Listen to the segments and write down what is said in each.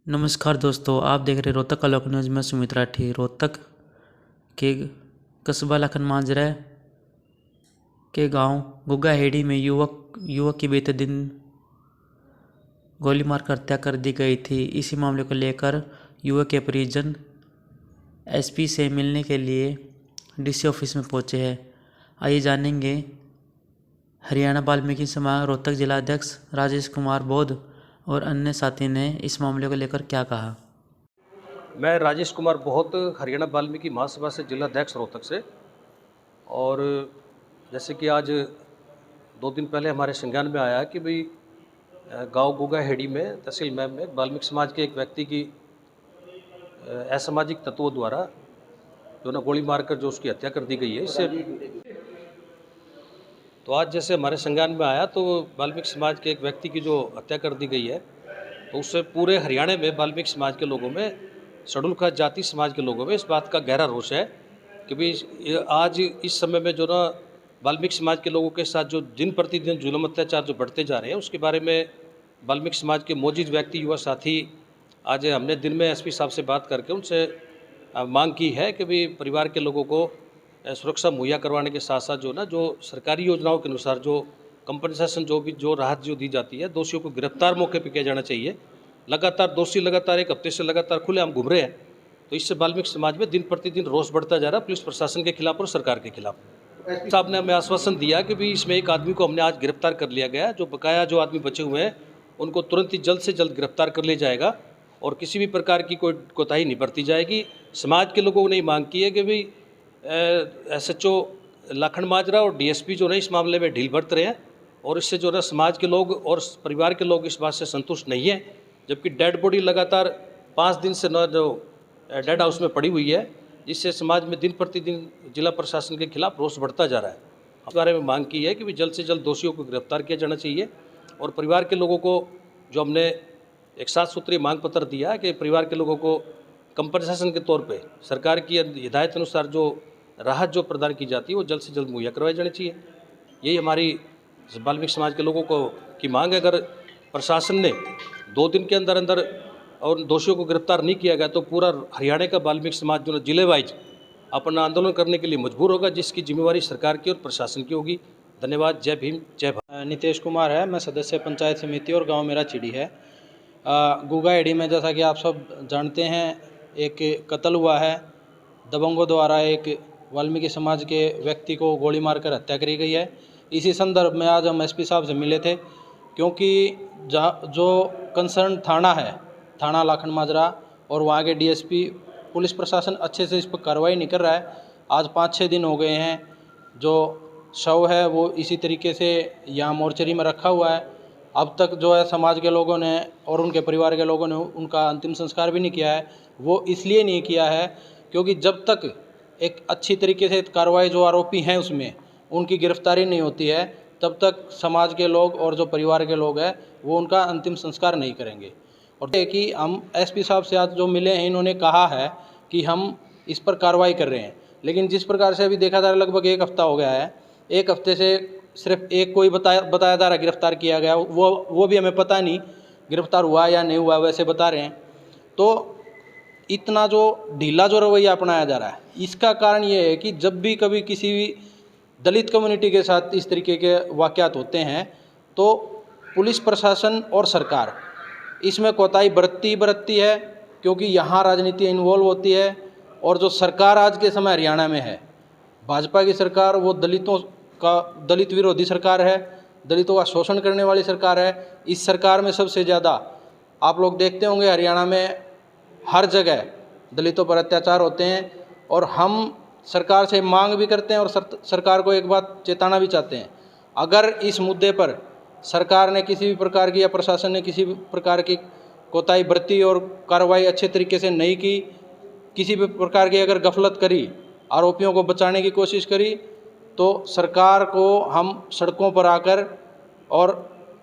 नमस्कार दोस्तों, आप देख रहे रोहतक का लोक न्यूज़ में सुमित राठी। रोहतक के कस्बा लखन माजरा के गांव गुग्गाहेड़ी में युवक की बीते दिन गोली मारकर हत्या कर दी गई थी। इसी मामले को लेकर युवक के परिजन एसपी से मिलने के लिए डीसी ऑफिस में पहुंचे हैं। आइए जानेंगे हरियाणा वाल्मीकि समाज रोहतक जिलाध्यक्ष राजेश कुमार बोध और अन्य साथी ने इस मामले को लेकर क्या कहा। मैं राजेश कुमार बहुत हरियाणा वाल्मीकि महासभा से जिलाध्यक्ष रोहतक से। और जैसे कि आज 2 दिन पहले हमारे संज्ञान में आया कि भाई गांव गुग्गाहेड़ी में तहसील मैम में वाल्मीकि समाज के एक व्यक्ति की असामाजिक तत्वों द्वारा जो ना गोली मारकर जो उसकी हत्या कर दी गई है। इससे तो आज जैसे हमारे संज्ञान में आया तो वाल्मीकि समाज के एक व्यक्ति की जो हत्या कर दी गई है, तो उससे पूरे हरियाणा में वाल्मीकि समाज के लोगों में, शेड्यूल कास्ट जाति समाज के लोगों में इस बात का गहरा रोष है कि भाई आज इस समय में जो ना वाल्मीकि समाज के लोगों के साथ जो दिन प्रतिदिन जुल्म अत्याचार जो बढ़ते जा रहे हैं, उसके बारे में वाल्मीकि समाज के मौजूद व्यक्ति युवा साथी आज हमने दिन में एसपी साहब से बात करके उनसे मांग की है कि भाई परिवार के लोगों को सुरक्षा मुहैया करवाने के साथ साथ जो ना जो सरकारी योजनाओं के अनुसार जो कंपनसेशन जो राहत जो दी जाती है, दोषियों को गिरफ्तार मौके पर किया जाना चाहिए। लगातार दोषी लगातार 1 हफ्ते से लगातार खुलेआम घूम रहे हैं, तो इससे वाल्मीकि समाज में दिन प्रतिदिन रोष बढ़ता जा रहा है पुलिस प्रशासन के खिलाफ और सरकार के खिलाफ। साहब ने हमें आश्वासन दिया कि भाई इसमें एक आदमी को हमने आज गिरफ्तार कर लिया गया, जो बकाया जो आदमी बचे हुए हैं उनको तुरंत ही जल्द से जल्द गिरफ्तार कर लिया जाएगा और किसी भी प्रकार की कोई कोताही नहीं बरती जाएगी। समाज के लोगों ने मांग की है कि भाई SHO लखन माजरा और DSP जो है इस मामले में ढील बरत रहे हैं, और इससे जो है समाज के लोग और परिवार के लोग इस बात से संतुष्ट नहीं है। जबकि डेड बॉडी लगातार 5 दिन से न जो डेड हाउस में पड़ी हुई है, जिससे समाज में दिन प्रतिदिन जिला प्रशासन के खिलाफ रोष बढ़ता जा रहा है। इस बारे में मांग की है कि जल्द से जल्द दोषियों को गिरफ्तार किया जाना चाहिए और परिवार के लोगों को जो हमने एक 7 सूत्रीय मांग पत्र दिया है कि परिवार के लोगों को कंपनसेशन के तौर पे सरकार की हिदायत अनुसार जो राहत जो प्रदान की जाती है वो जल्द से जल्द मुहैया करवाई जानी चाहिए। यही हमारी वाल्मीकि समाज के लोगों को की मांग है। अगर प्रशासन ने 2 दिन के अंदर अंदर और दोषियों को गिरफ्तार नहीं किया गया तो पूरा हरियाणा का वाल्मीकि समाज जो जिले वाइज अपना आंदोलन करने के लिए मजबूर होगा, जिसकी जिम्मेवारी सरकार की और प्रशासन की होगी। धन्यवाद। जय भीम, जय भारत। नितेश कुमार है, मैं सदस्य पंचायत समिति और गांव मेरा चिड़ी है। गुग्गाहेड़ी में जैसा कि आप सब जानते हैं एक कत्ल हुआ है। दबंगों द्वारा एक वाल्मीकि समाज के व्यक्ति को गोली मारकर हत्या करी गई है। इसी संदर्भ में आज हम एसपी साहब से मिले थे, क्योंकि जो कंसर्न थाना है, थाना लखन माजरा और वहाँ के DSP पुलिस प्रशासन अच्छे से इस पर कार्रवाई नहीं कर रहा है। आज 5-6 दिन हो गए हैं, जो शव है वो इसी तरीके से यहाँ मोर्चरी में रखा हुआ है। अब तक जो है समाज के लोगों ने और उनके परिवार के लोगों ने उनका अंतिम संस्कार भी नहीं किया है। वो इसलिए नहीं किया है क्योंकि जब तक एक अच्छी तरीके से कार्रवाई जो आरोपी हैं उसमें उनकी गिरफ्तारी नहीं होती है, तब तक समाज के लोग और जो परिवार के लोग हैं वो उनका अंतिम संस्कार नहीं करेंगे। और कि हम एसपी साहब से आज जो मिले हैं, इन्होंने कहा है कि हम इस पर कार्रवाई कर रहे हैं, लेकिन जिस प्रकार से अभी देखा जा रहा है लगभग 1 हफ्ता हो गया है। 1 हफ्ते से सिर्फ एक कोई बताया जा रहा गिरफ्तार किया गया, वो भी हमें पता नहीं गिरफ्तार हुआ या नहीं हुआ, वैसे बता रहे हैं। तो इतना जो ढीला जो रवैया अपनाया जा रहा है, इसका कारण ये है कि जब भी कभी किसी भी दलित कम्युनिटी के साथ इस तरीके के वाक़यात होते हैं तो पुलिस प्रशासन और सरकार इसमें कोताही बरतती है, क्योंकि यहाँ राजनीति इन्वॉल्व होती है। और जो सरकार आज के समय हरियाणा में है, भाजपा की सरकार, वो दलित विरोधी सरकार है, दलितों का शोषण करने वाली सरकार है। इस सरकार में सबसे ज़्यादा आप लोग देखते होंगे हरियाणा में हर जगह दलितों पर अत्याचार होते हैं। और हम सरकार से मांग भी करते हैं और सरकार को एक बात चेताना भी चाहते हैं, अगर इस मुद्दे पर सरकार ने किसी भी प्रकार की या प्रशासन ने किसी भी प्रकार की कोताही बरती और कार्रवाई अच्छे तरीके से नहीं की, किसी भी प्रकार की अगर गफलत करी, आरोपियों को बचाने की कोशिश करी, तो सरकार को हम सड़कों पर आकर और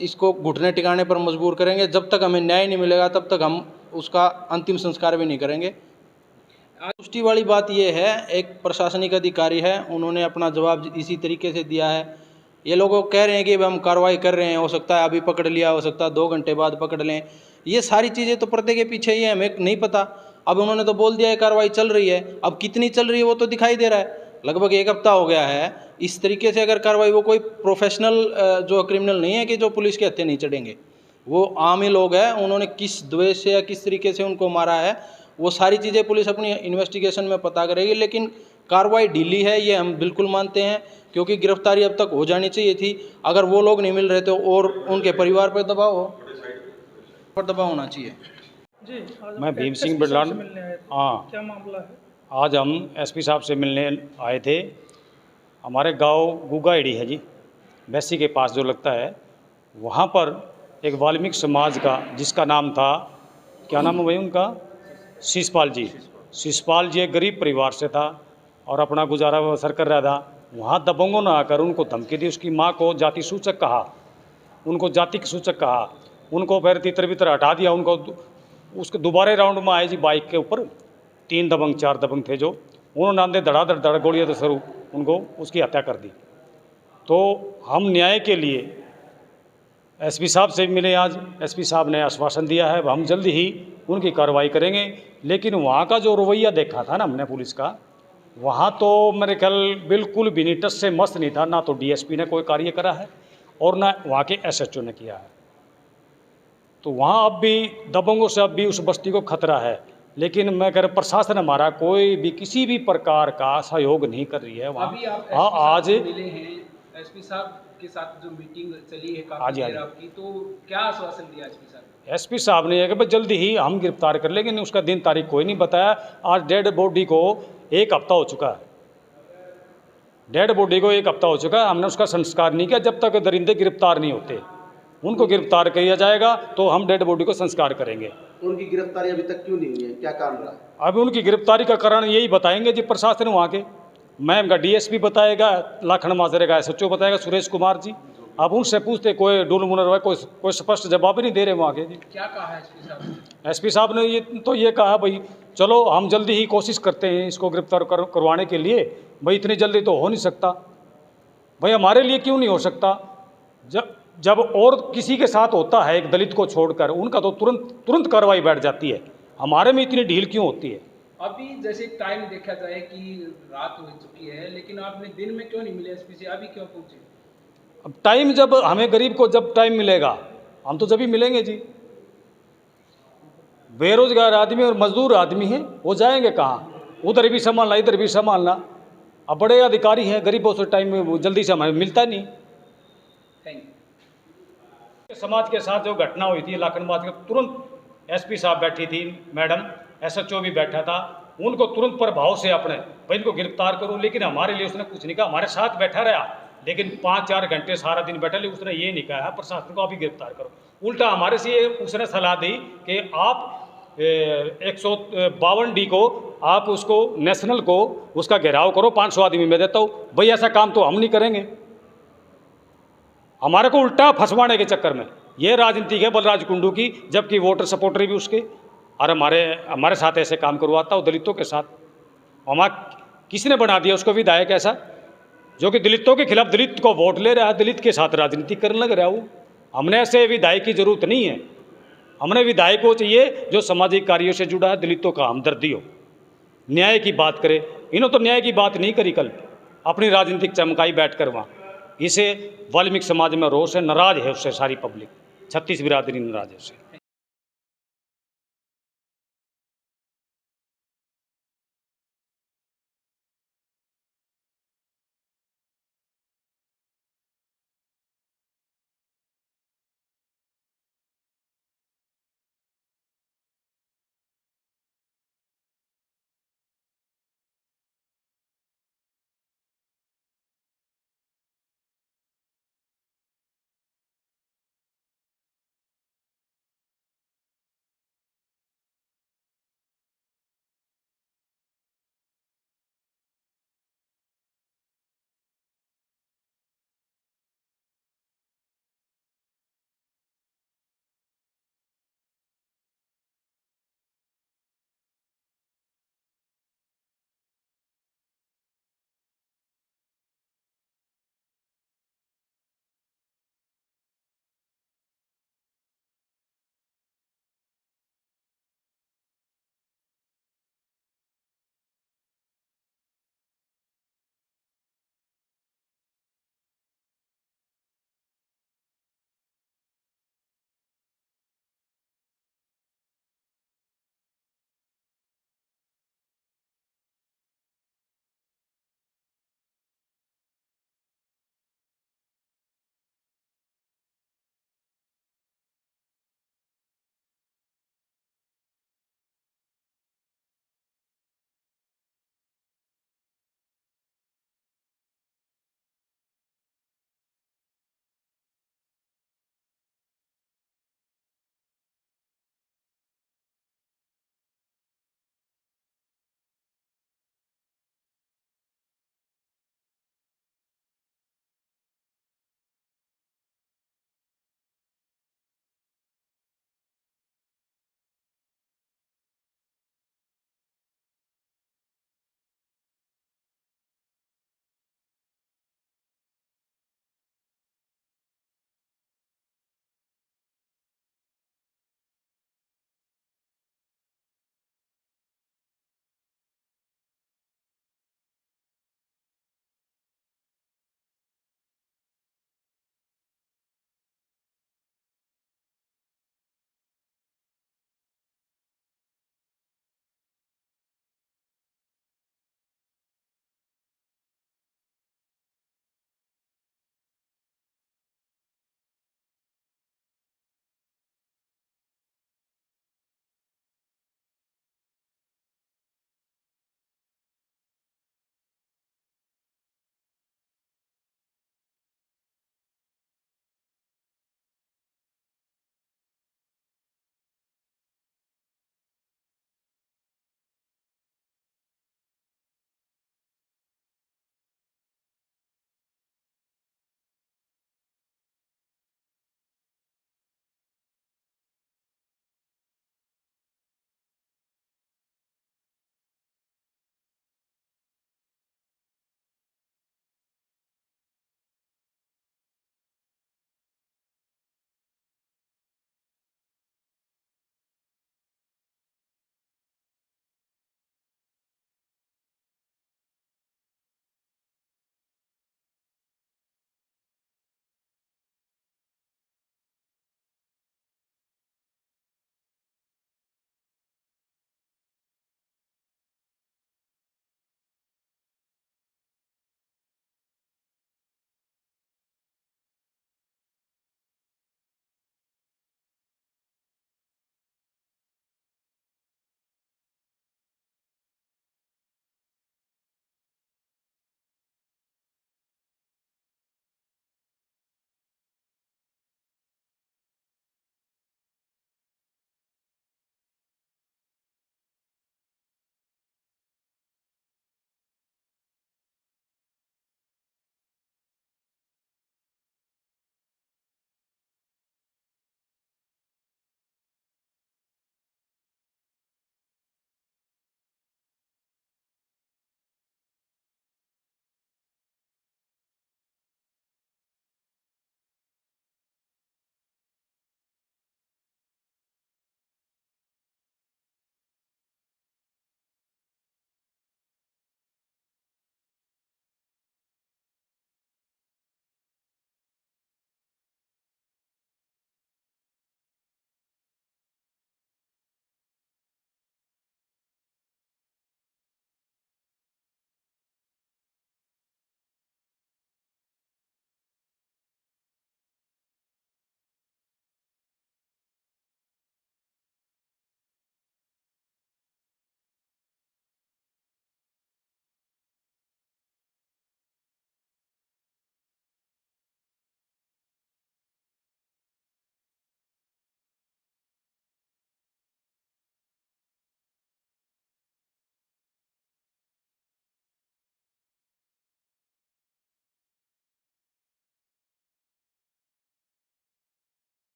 इसको घुटने टिकाने पर मजबूर करेंगे। जब तक हमें न्याय नहीं मिलेगा तब तक हम उसका अंतिम संस्कार भी नहीं करेंगे। पुष्टि वाली बात यह है, एक प्रशासनिक अधिकारी है, उन्होंने अपना जवाब इसी तरीके से दिया है। ये लोग कह रहे हैं कि हम कार्रवाई कर रहे हैं, हो सकता है अभी पकड़ लिया, हो सकता है 2 घंटे बाद पकड़ लें। ये सारी चीज़ें तो पर्दे के पीछे ही है, हमें नहीं पता। अब उन्होंने तो बोल दिया है कार्रवाई चल रही है, अब कितनी चल रही है वो तो दिखाई दे रहा है। लगभग 1 हफ्ता हो गया है। इस तरीके से अगर कार्रवाई, वो कोई प्रोफेशनल जो क्रिमिनल नहीं है कि जो पुलिस के हत्थे नहीं चढ़ेंगे, वो आम ही लोग हैं। उन्होंने किस द्वेष से या किस तरीके से उनको मारा है, वो सारी चीज़ें पुलिस अपनी इन्वेस्टिगेशन में पता करेगी। लेकिन कार्रवाई ढीली है, ये हम बिल्कुल मानते हैं, क्योंकि गिरफ्तारी अब तक हो जानी चाहिए थी। अगर वो लोग नहीं मिल रहे थे और उनके परिवार पर दबाव होना चाहिए। जी, आज मैं आप भीम एसपी सिंह साहब बिरलान। से मिलने आए थे। हाँ, क्या मामला है? आज हम एसपी साहब से मिलने आए थे। हमारे गांव गुगा एड़ी है जी, बैसी के पास जो लगता है, वहाँ पर एक वाल्मीकि समाज का, जिसका नाम था, क्या नाम है भाई उनका, शिषपाल जी। शिषपाल जी एक गरीब परिवार से था और अपना गुजारा बसर कर रहा था। वहाँ दबंगों ने आकर उनको धमकी दी, उसकी माँ को जाति सूचक कहा, उनको जाति सूचक कहा, उनको फिर तितर बितर हटा दिया। उनको उसके दोबारा राउंड में आए जी, बाइक के ऊपर 3 दबंग 4 दबंग थे, जो उन्होंने आंधे धड़ा गोलियां स्वरूप उनको उसकी हत्या कर दी। तो हम न्याय के लिए एसपी साहब से मिले आज। एसपी साहब ने आश्वासन दिया है हम जल्दी ही उनकी कार्रवाई करेंगे। लेकिन वहाँ का जो रवैया देखा था ना हमने पुलिस का, वहाँ तो मेरे ख्याल बिल्कुल भी नहीं, टस से मस्त नहीं था। ना तो डीएसपी ने कोई कार्य करा है और ना वहाँ के एसएचओ ने किया है। तो वहाँ अब भी दबंगों से अब भी उस बस्ती को खतरा है। लेकिन मैं कह रहा प्रशासन हमारा कोई भी किसी भी प्रकार का सहयोग नहीं कर रही है वहाँ। अभी आप हाँ, आज मिले हैं एसपी साहब के साथ, जो मीटिंग चली है काफी देर आपकी, तो क्या आश्वासन दिया एसपी साहब? एसपी साहब ने यह कि भाई जल्दी ही हम गिरफ्तार कर लेंगे, उसका दिन तारीख कोई नहीं बताया। आज डेड बॉडी को 1 हफ्ता हो चुका है, डेड बॉडी को 1 हफ्ता हो चुका है, हमने उसका संस्कार नहीं किया। जब तक दरिंदे गिरफ्तार नहीं होते, उनको गिरफ्तार किया जाएगा तो हम डेड बॉडी को संस्कार करेंगे। उनकी गिरफ्तारी अभी तक क्यों नहीं हुई है, क्या कारण रहा? अभी उनकी गिरफ्तारी का कारण यही बताएंगे जी प्रशासन वहाँ के। मैम का डीएसपी बताएगा, लाखन माजरे का एसएचओ बताएगा, सुरेश कुमार जी। अब उनसे पूछते, कोई डुल मुनर कोई स्पष्ट जवाब ही नहीं दे रहे वहाँ के जी। क्या कहा है एसपी साहब? एसपी साहब ने ये कहा भाई चलो हम जल्दी ही कोशिश करते हैं इसको गिरफ्तार करवाने के लिए। भाई इतनी जल्दी तो हो नहीं सकता, भाई हमारे लिए क्यों नहीं हो सकता? जब और किसी के साथ होता है, एक दलित को छोड़कर, उनका तो तुरंत कार्रवाई बैठ जाती है। हमारे में इतनी ढील क्यों होती है? अभी जैसे टाइम देखा जाए कि रात हो चुकी है, लेकिन आपने दिन में क्यों नहीं मिले एसपी से, अभी क्यों पहुंचे? अब टाइम, जब हमें गरीब को जब टाइम मिलेगा हम तो जब ही मिलेंगे जी। बेरोजगार आदमी और मजदूर आदमी हैं, वो जाएंगे कहाँ? उधर भी संभालना इधर भी संभालना। अब बड़े अधिकारी हैं, गरीबों से टाइम जल्दी से हमें मिलता नहीं। Thank you. समाज के साथ जो घटना हुई थी लाखनबाद के, तुरंत एसपी साहब बैठी थी, मैडम एसएचओ भी बैठा था, उनको तुरंत प्रभाव से अपने भाई इनको गिरफ्तार करूं। लेकिन हमारे लिए उसने कुछ नहीं कहा, हमारे साथ बैठा रहा, लेकिन 5-4 घंटे सारा दिन बैठा, लेकिन उसने ये नहीं कहा प्रशासन को अभी गिरफ्तार करो। उल्टा हमारे से उसने सलाह दी कि आप 152D को आप उसको नेशनल को उसका घेराव करो, 500 आदमी मैं देता हूँ। भाई ऐसा काम तो हम नहीं करेंगे, हमारे को उल्टा फंसवाने के चक्कर में ये राजनीति है बलराज कुंडू की, जबकि वोटर सपोर्टर भी उसके, और हमारे साथ ऐसे काम करवाता हो दलितों के साथ। हमारा किसने बना दिया उसको विधायक ऐसा, जो कि दलितों के खिलाफ दलित को वोट ले रहा है, दलित के साथ राजनीति करने लग रहा है वो। हमने ऐसे विधायक की जरूरत नहीं है, हमने विधायक को चाहिए जो सामाजिक कार्यों से जुड़ा है, दलितों का हमदर्दी हो, न्याय की बात करे। इन्होंने तो न्याय की बात नहीं करी, कल अपनी राजनीतिक चमकाई बैठ कर वहाँ। इसे वाल्मीकि समाज में रोष है, नाराज है उससे सारी पब्लिक, 36 बिरादरी नाराज है उससे।